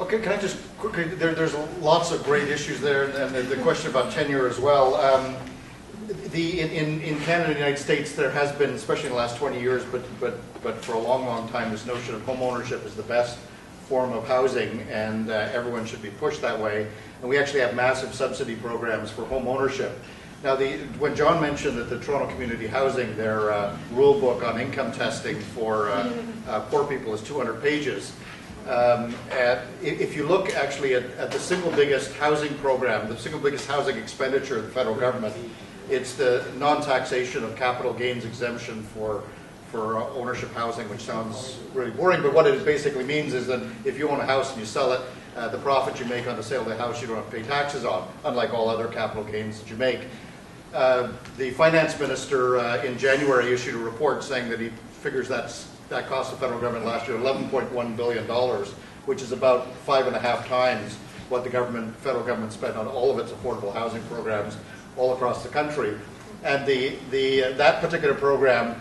Okay, can I just quickly, there's lots of great issues there, and the question about tenure as well. In Canada and the United States, there has been, especially in the last 20 years, but for a long, long time, this notion of home ownership is the best form of housing, and everyone should be pushed that way. And we actually have massive subsidy programs for home ownership. Now, when John mentioned that the Toronto Community Housing, their rule book on income testing for poor people is 200 pages. If you look actually at the single biggest housing program, the single biggest housing expenditure of the federal government, it's the non-taxation of capital gains exemption for ownership housing, which sounds really boring, but what it basically means is that if you own a house and you sell it, the profit you make on the sale of the house you don't have to pay taxes on, unlike all other capital gains that you make. The finance minister in January issued a report saying that he figures that cost the federal government last year $11.1 billion, which is about 5.5 times what the federal government spent on all of its affordable housing programs all across the country. And that particular program,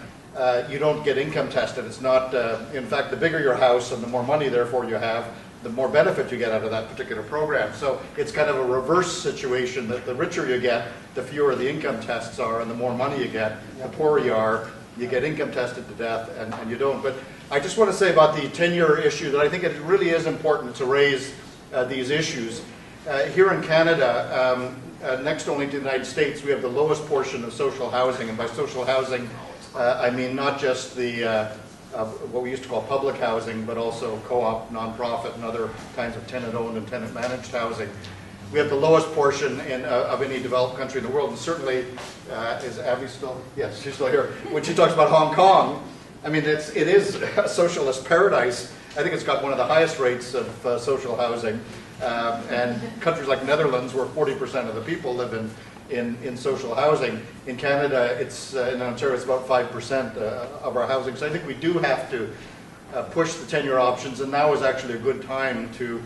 you don't get income tested. It's not, in fact, the bigger your house and the more money therefore you have, the more benefit you get out of that particular program. So it's kind of a reverse situation that the richer you get, the fewer the income tests are, and the more money you get, the poorer you are. You get income tested to death, and you don't. But I just want to say about the tenure issue that I think it really is important to raise these issues. Here in Canada, next only to the United States, we have the lowest portion of social housing, and by social housing, I mean not just the what we used to call public housing, but also co-op, nonprofit, and other kinds of tenant-owned and tenant-managed housing. We have the lowest portion of any developed country in the world, and certainly, is Abby still? Yes, she's still here. When she talks about Hong Kong, I mean, it is a socialist paradise. I think it's got one of the highest rates of social housing, and countries like Netherlands, where 40% of the people live in social housing. In Canada, in Ontario, it's about 5% of our housing. So I think we do have to push the tenure options, and now is actually a good time to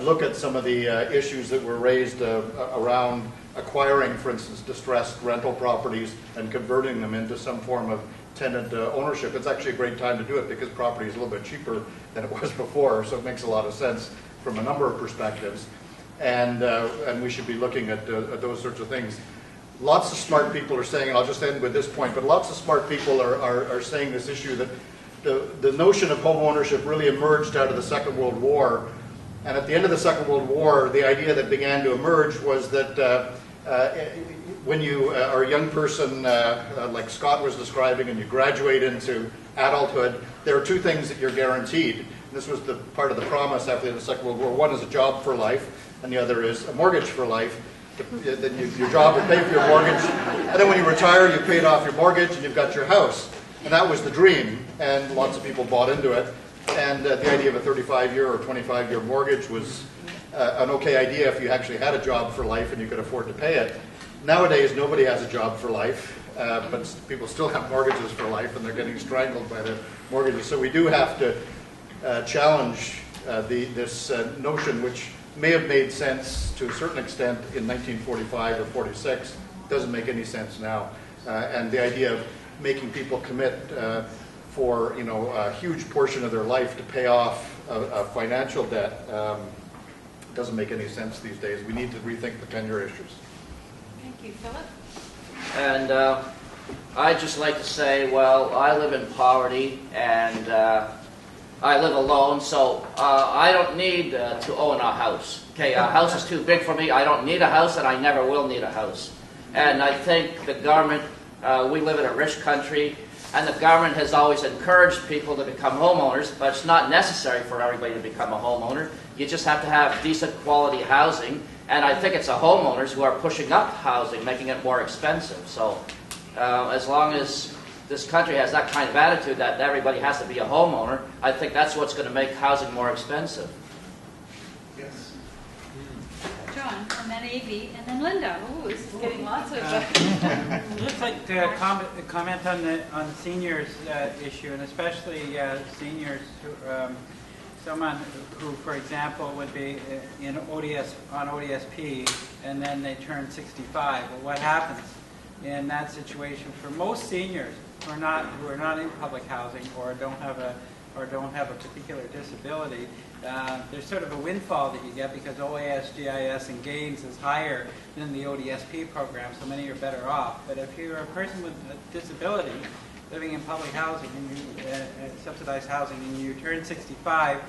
look at some of the issues that were raised around acquiring, for instance, distressed rental properties and converting them into some form of tenant ownership. It's actually a great time to do it because property is a little bit cheaper than it was before, so it makes a lot of sense from a number of perspectives. And we should be looking at those sorts of things. Lots of smart people are saying, and I'll just end with this point, but lots of smart people are saying this issue that the notion of home ownership really emerged out of the Second World War. And at the end of the Second World War, the idea that began to emerge was that when you are a young person, like Scott was describing, and you graduate into adulthood, there are two things that you're guaranteed. And this was the part of the promise after the Second World War. One is a job for life, and the other is a mortgage for life. Then your job will pay for your mortgage, and then when you retire, you've paid off your mortgage and you've got your house. And that was the dream, and lots of people bought into it. And the idea of a 35-year or 25-year mortgage was an okay idea if you actually had a job for life and you could afford to pay it. Nowadays, nobody has a job for life, but people still have mortgages for life, and they're getting strangled by their mortgages. So we do have to challenge this notion, which may have made sense to a certain extent in 1945 or 46, doesn't make any sense now. And the idea of making people commit for a huge portion of their life to pay off a financial debt doesn't make any sense these days. We need to rethink the tenure issues. Thank you. Philip? And I'd just like to say, well, I live in poverty, and I live alone, so I don't need to own a house. Okay, a house is too big for me. I don't need a house, and I never will need a house. And I think the government, we live in a rich country, and the government has always encouraged people to become homeowners, but it's not necessary for everybody to become a homeowner. You just have to have decent quality housing, and I think it's the homeowners who are pushing up housing, making it more expensive. So as long as this country has that kind of attitude that everybody has to be a homeowner, I think that's what's going to make housing more expensive. Yes. John, and then Avi, and then Linda. Ooh, this is getting lots of... I'd just like to comment on the seniors issue, and especially seniors who, someone who, for example, would be on ODSP, and then they turn 65. Well, what happens in that situation for most seniors who are not in public housing or don't have a particular disability? there's sort of a windfall that you get because OAS, GIS, and gains is higher than the ODSP program, so many are better off. But if you're a person with a disability living in public housing and subsidized housing, and you turn 65,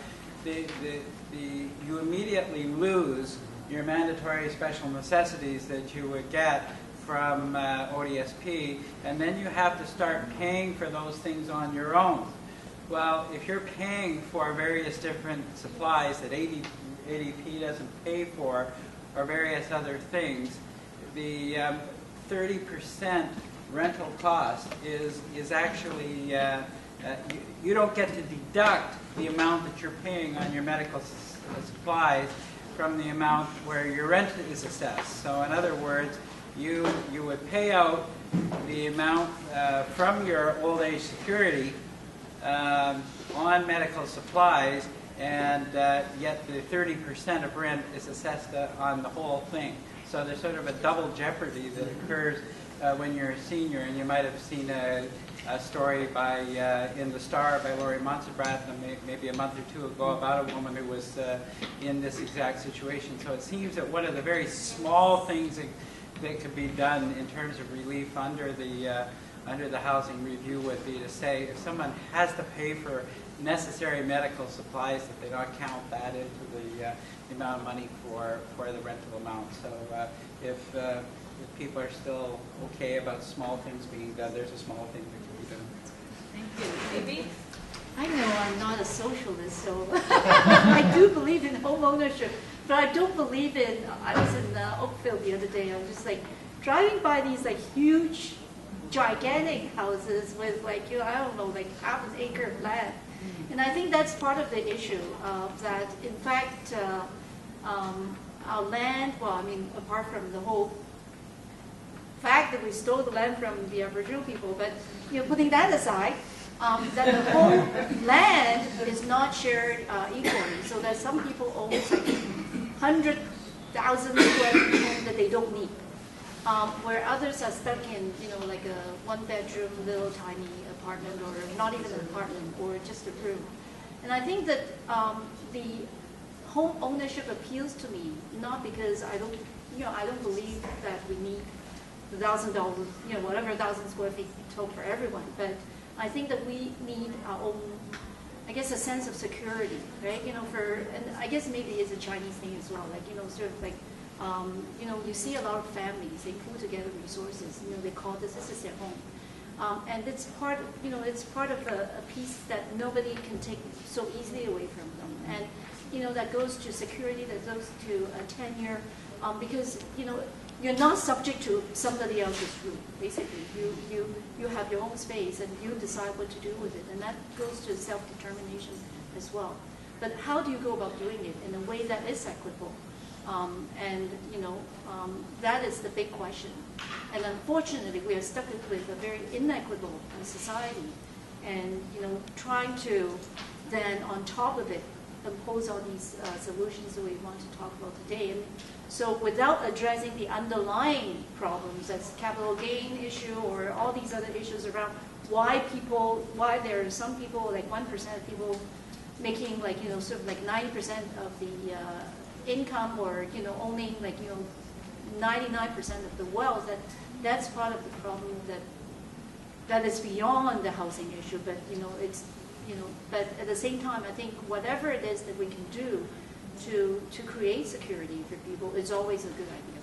you immediately lose your mandatory special necessities that you would get from ODSP, and then you have to start paying for those things on your own. Well, if you're paying for various different supplies that ADP doesn't pay for, or various other things, the 30% rental cost is actually, you don't get to deduct the amount that you're paying on your medical supplies from the amount where your rent is assessed. So in other words, you would pay out the amount from your old age security on medical supplies, and yet the 30% of rent is assessed on the whole thing. So there's sort of a double jeopardy that occurs when you're a senior, and you might have seen a story by in the Star by Laurie Montserrat maybe a month or two ago about a woman who was in this exact situation. So it seems that one of the very small things that could be done in terms of relief under the housing review would be to say if someone has to pay for necessary medical supplies, that they not count that into the amount of money for the rental amount. So if people are still okay about small things being done, there's a small thing that can be done. Thank you. Amy? I know I'm not a socialist, so I do believe in home ownership, but I don't believe in, I was in Oakville the other day, I was just like driving by these like huge, gigantic houses with like, I don't know, like half an acre of land. And I think that's part of the issue, that in fact, our land, well, I mean, apart from the whole fact that we stole the land from the Aboriginal people, but putting that aside, that the whole land is not shared equally, so that some people own like 100,000 square feet home that they don't need, where others are stuck in, like a one-bedroom little tiny apartment, or not even an apartment, or just a room. And I think that the home ownership appeals to me, not because I don't believe that we need the $1,000, whatever 1,000 square feet total for everyone, but I think that we need our own, I guess, a sense of security, right? And I guess maybe it's a Chinese thing as well, like, sort of like, you see a lot of families, they pool together resources, they call this is their home. And it's part, it's part of a piece that nobody can take so easily away from them. And, that goes to security, that goes to tenure, because, you're not subject to somebody else's rule, basically. You have your own space, and you decide what to do with it. And that goes to self-determination as well. But how do you go about doing it in a way that is equitable? That is the big question. And unfortunately, we are stuck with a very inequitable society, and trying to then, on top of it, impose all these solutions that we want to talk about today. And so, without addressing the underlying problems, that's capital gain issue, or all these other issues around why there are some people, like 1% of people, making like sort of like 90% of the income, or owning like 99% of the wealth. That's part of the problem that is beyond the housing issue. But it's but at the same time, I think whatever it is that we can do to create security for people is always a good idea.